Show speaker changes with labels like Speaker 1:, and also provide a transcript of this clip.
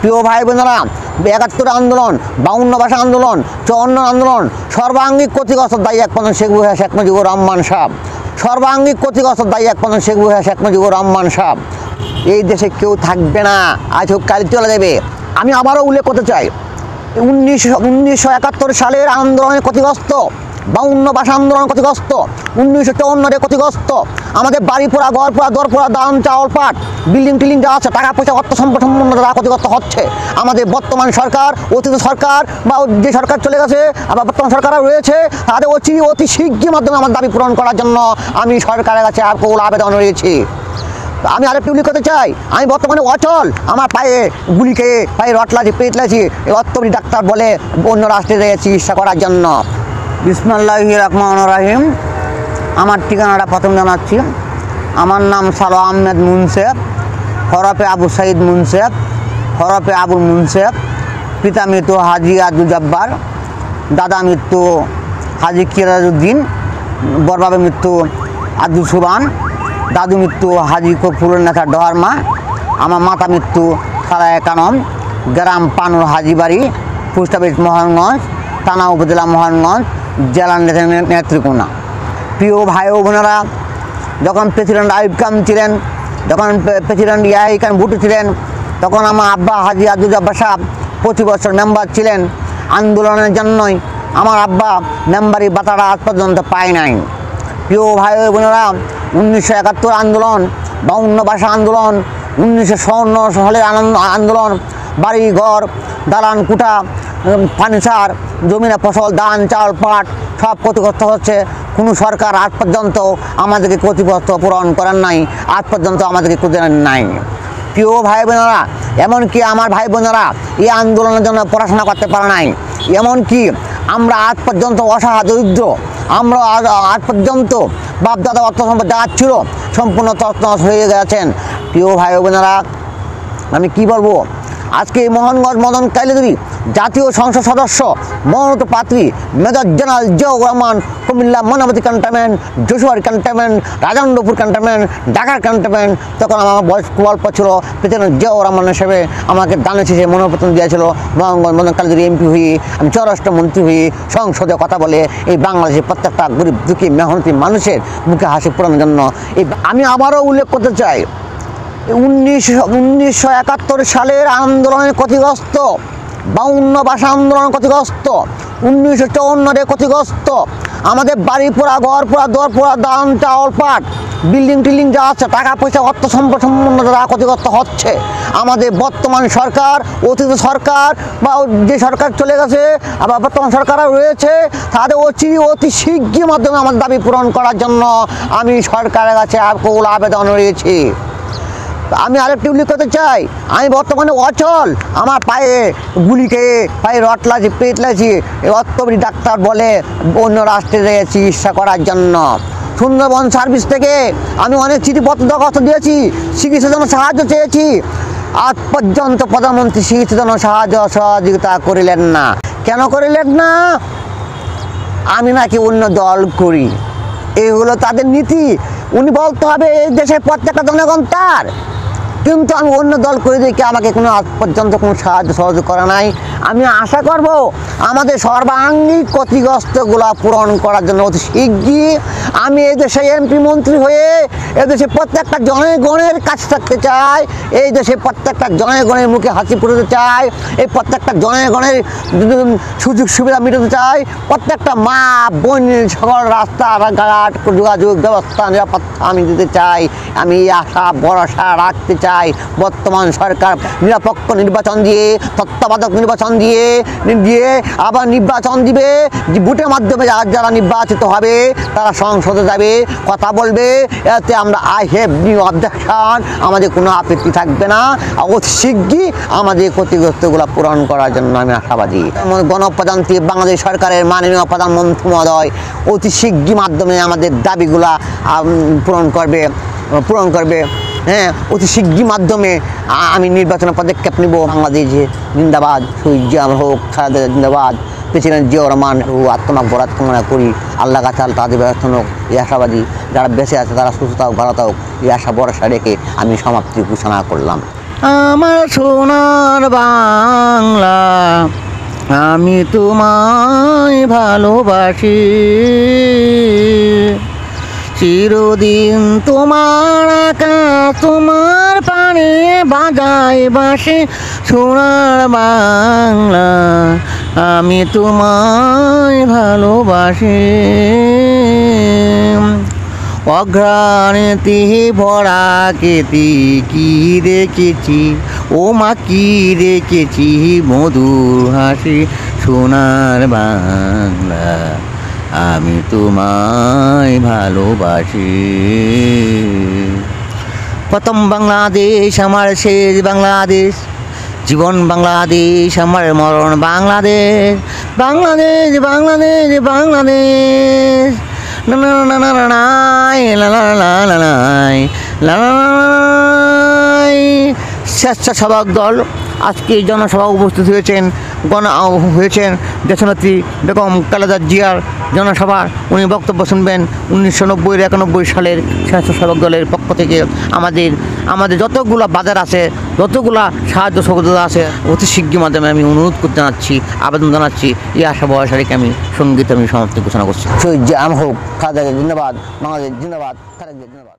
Speaker 1: প্রিয় ভাই বোনেরা, ৭১ আন্দোলন, ৫২ ভাষা আন্দোলন, ৫৪ আন্দোলন সর্বাঙ্গিক ক্ষতিগ্রস্ত দায়ী একমাত্র শেখ মুজিবুর রহমান সাহেব। সর্বাঙ্গিক ক্ষতিগ্রস্ত দায়ী একমাত্র শেখ মুজিবুর রহমান সাহেব। এই দেশে কেউ থাকবে না, আজ হোক কাল চলে যাবে। আমি আবারও উল্লেখ করতে চাই, ১৯৭১ সালের আন্দোলনের ক্ষতিগ্রস্ত, ৫২ ভাষা আন্দোলন ক্ষতিগ্রস্ত, ১৯৫৪ ক্ষতিগ্রস্ত, আমাদের বাড়ি পোড়া, ঘর পোড়া, দর পোড়া, দান, চাউল, পাট, বিল্ডিং টিল্ডিং যা আছে, টাকা পয়সা, অর্থ সম্পদ সম্পন্ন যারা ক্ষতিগ্রস্ত হচ্ছে, আমাদের বর্তমান সরকার, অতীত সরকার বা যে সরকার চলে গেছে আবার বর্তমান সরকারও রয়েছে, তাদের অতি শীঘ্রের মাধ্যমে আমার দাবি পূরণ করার জন্য আমি সরকারের কাছে আকুল আবেদন রয়েছি। আমি আরেকটু উল্লেখ করতে চাই, আমি বর্তমানে অচল, আমার পায়ে গুলি খেয়ে পায়ে রট লাগছে, পেট লাগছে, অর্থোপেডিক ডাক্তার বলে অন্য রাষ্ট্রে চিকিৎসা করার জন্য। বিসমিল্লাহির রহমানির রহিম। আমার ঠিকানাটা প্রথম জানাচ্ছি। আমার নাম সালোয়ার আহমেদ মুন্সেফ, হরফে আবু সাইদ মুন্সেফ, হরফে আবুল মুন্সেফ। পিতা মৃত্যু হাজি আব্দুল জব্বার, দাদা মৃত্যু হাজি কিরাজউদ্দিন, বড়বাবা মৃত্যু আব্দুল সুবান, দাদু মৃত্যু হাজি কফুরুন্নেসা ডহারমা। আমার মাতা মৃত্যু সারায় কানম, গ্রাম পানুর হাজিবাড়ি, পোস্ট অফিস মোহনগঞ্জ, থানা উপজেলা মোহনগঞ্জ, জেলা নেত্রকোনা। প্রিয় ভাই ও বোনেরা, যখন প্রেসিডেন্ট আইয়ুব খান ছিলেন, যখন প্রেসিডেন্ট ইয়াহিয়া খান ভুট্টো ছিলেন, তখন আমার আব্বা হাজি আব্দুল জব্বার সাহেব 25 বছর মেম্বার ছিলেন। আন্দোলনের জন্যই আমার আব্বা মেম্বারি বাতাটা আজ পর্যন্ত পায় নাই। প্রিয় ভাই ও বোনেরা, ১৯৭১ আন্দোলন, ৫২ ভাষা আন্দোলন, ১৯৫৪ সালের আন্দোলন, বাড়ি ঘর, দালান কুঠা, ফার্নিচার, জমিনে ফসল, ধান, চাউল, পাট সব ক্ষতিগ্রস্ত হচ্ছে। কোনো সরকার আজ পর্যন্ত আমাদেরকে ক্ষতিগ্রস্ত পূরণ করেন নাই, আজ পর্যন্ত আমাদেরকে খুঁজে নাই। প্রিয় ভাই বোনেরা, এমনকি আমার ভাই বোনেরা এই আন্দোলনের জন্য পড়াশোনা করতে পারে নাই। এমনকি আমরা আজ পর্যন্ত অসহায় দরিদ্র, আমরা আজ পর্যন্ত বাপদাদা অর্থ সম্পদ যা ছিল সম্পূর্ণ তছনছ হয়ে গেছেন। প্রিয় ভাই বোনেরা, আমি কি বলবো, আজকে মোহনগঞ্জ মদন কাইলিগিরি জাতীয় সংসদ সদস্য মনোনীত প্রার্থী major general Ziaur Rahman, Comilla Mainamati cantonment, Jessore cantonment, Rajendrapur cantonment, ঢাকার ক্যান্টনমেন্ট। তখন আমার বয়স খুব অল্প ছিল। প্রেসিডেন্ট জিয়াউর রহমান হিসেবে আমাকে দানে শেষে মনোনয়ন দিয়েছিল। মোহনগঞ্জ মদন কাইলিগিরি এমপি হয়ে, আমি স্বরাষ্ট্রমন্ত্রী হয়ে সংসদে কথা বলে এই বাংলাদেশের প্রত্যেকটা গরিব দুঃখী মেহনতি মানুষের মুখে হাসি পূরণের জন্য আমি আবারও উল্লেখ করতে চাই, ১৯৭১ সালের আন্দোলনের ক্ষতিগ্রস্ত, ৫২ ভাষা আন্দোলন ক্ষতিগ্রস্ত, ১৯৫৪ ক্ষতিগ্রস্ত, আমাদের বাড়ি পোড়া, ঘর পোড়া, দর পোড়া, দান, চাউল, পাট, বিল্ডিং টিল্ডিং যা আছে, টাকা পয়সা, অর্থ সম্পদ সম্পন্ন যারা ক্ষতিগ্রস্ত হচ্ছে, আমাদের বর্তমান সরকার, অতীত সরকার বা যে সরকার চলে গেছে আবার বর্তমান সরকারও রয়েছে, তাদের অতি শীঘ্রের মাধ্যমে আমার দাবি পূরণ করার জন্য আমি সরকারের কাছে আকুল আবেদন রয়েছি। আমি আরেকটি উল্লেখ করতে চাই, আমি বর্তমানে অচল, আমার পায়ে গুলি খেয়ে পায়ে রট লাগছে, পেট লাগছে, অর্থোপেডিক ডাক্তার বলে অন্য রাষ্ট্রে চিকিৎসা করার জন্য। সুন্দরবন সার্ভিস থেকে আমি অনেক চিঠিপত্র দরখাস্ত দিয়েছি, চিকিৎসার জন্য সাহায্য চেয়েছি। আজ পর্যন্ত প্রধানমন্ত্রী চিকিৎসার জন্য সহযোগিতা করিলেন না। কেন করিলেন না? আমি নাকি অন্য দল করি, এই হলো তাদের নীতি। উনি বলতে হবে এই দেশের প্রত্যেকটা জনগণ তার, কিন্তু আমি অন্য দল করে দেখি আমাকে কোনো আজ পর্যন্ত কোনো সাহায্য সহযোগ করা নাই। আমি আশা করব আমাদের সর্বাঙ্গীন ক্ষতিগ্রস্তগুলো পূরণ করার জন্য অতি শীঘ্রই আমি এই দেশে এমপি মন্ত্রী হয়ে এদেশে প্রত্যেকটা জনগণের কাছে থাকতে চাই, এই দেশে প্রত্যেকটা জনগণের মুখে হাসি ফুটাতে চাই, এই প্রত্যেকটা জনগণের সুযোগ সুবিধা মেটাতে চাই, প্রত্যেকটা মা বোন সকল রাস্তাঘাট যোগাযোগ ব্যবস্থা নিরাপত্তা আমি দিতে চাই। আমি এই আশা ভরসা রাখতে চাই বর্তমান সরকার নিরপেক্ষ নির্বাচন দিয়ে, তত্ত্বাবধায়ক নির্বাচন দিয়ে আবার নির্বাচন দিবে, যে ভোটের মাধ্যমে যারা নির্বাচিত হবে তারা সংসদে যাবে, কথা বলবে, এতে আমরা আই হ্যাভ নিউ অবজেকশন, আমাদের কোনো আপত্তি থাকবে না। অতি শীঘ্রই আমাদের ক্ষতিগ্রস্তগুলো পূরণ করার জন্য আমি আশাবাদী। গণপ্রজাতন্ত্রী বাংলাদেশ সরকারের মাননীয় প্রধানমন্ত্রী মহোদয় অতি শীঘ্রই মাধ্যমে আমাদের দাবিগুলা পূরণ করবে। হ্যাঁ, অতি শীঘ্রই মাধ্যমে আমি নির্বাচনের পদক্ষেপ নেব। বাংলাদেশে জিন্দাবাদ, শহীদ জিয়া হোক, খালেদা জিন্দাবাদ, প্রেসিডেন্ট জিয়াউর রহমান আত্মনাক বরাত কামনা করি। আল্লাহ কাছে তাদের ব্যবস্থা হোক, এই আশাবাদী। যারা বেঁচে আছে তারা সুস্থ হোক, ভালো হোক, এই আশা ভরসা রেখে আমি সমাপ্তি ঘোষণা করলাম। আমার সোনার বাংলা, আমি তোমায় ভালোবাসি। চিরদিন তোমার আকাশ, তোমার পানে বাজায় বাঁশি। সোনার বাংলা, আমি তোমায় ভালোবাসি। অঘ্রাণেতে ভরা কেতি কি রেখেছি, ও মা কি রেখেছি মধুর হাসি। সোনার বাংলা, আমি তোমায় ভালোবাসি। প্রথম বাংলাদেশ আমার শেষ বাংলাদেশ, জীবন বাংলাদেশ আমার মরণ বাংলাদেশ। বাংলাদেশ বাংলাদেশ বাংলাদেশ, না না না না না নাই, লা লা লা লা নাই, লা লা লা লাই। স্বেচ্ছাসেবক দল আজকে জনসভা উপস্থিত হয়েছেন, হয়েছেন দেশনেত্রী বেগম খালেদা জিয়ার জনসভা। উনি বক্তব্য শুনবেন 1990-91 সালের স্বেচ্ছাসেবক দলের পক্ষ থেকে। আমাদের যতগুলো বাজার আছে, যতগুলা সাহায্য সহযোগিতা আছে, অতি শীঘ্রের মাধ্যমে আমি অনুরোধ করতে জানাচ্ছি, আবেদন জানাচ্ছি। এই আশা বয়স রেখে আমি সঙ্গীত সমাপ্তি ঘোষণা করছি। শহীদ আম হোক, খালেদা জিয়া জিন্দাবাদ, বাংলাদেশ জিন্দাবাদ, খালেদা জিয়া জিন্দাবাদ।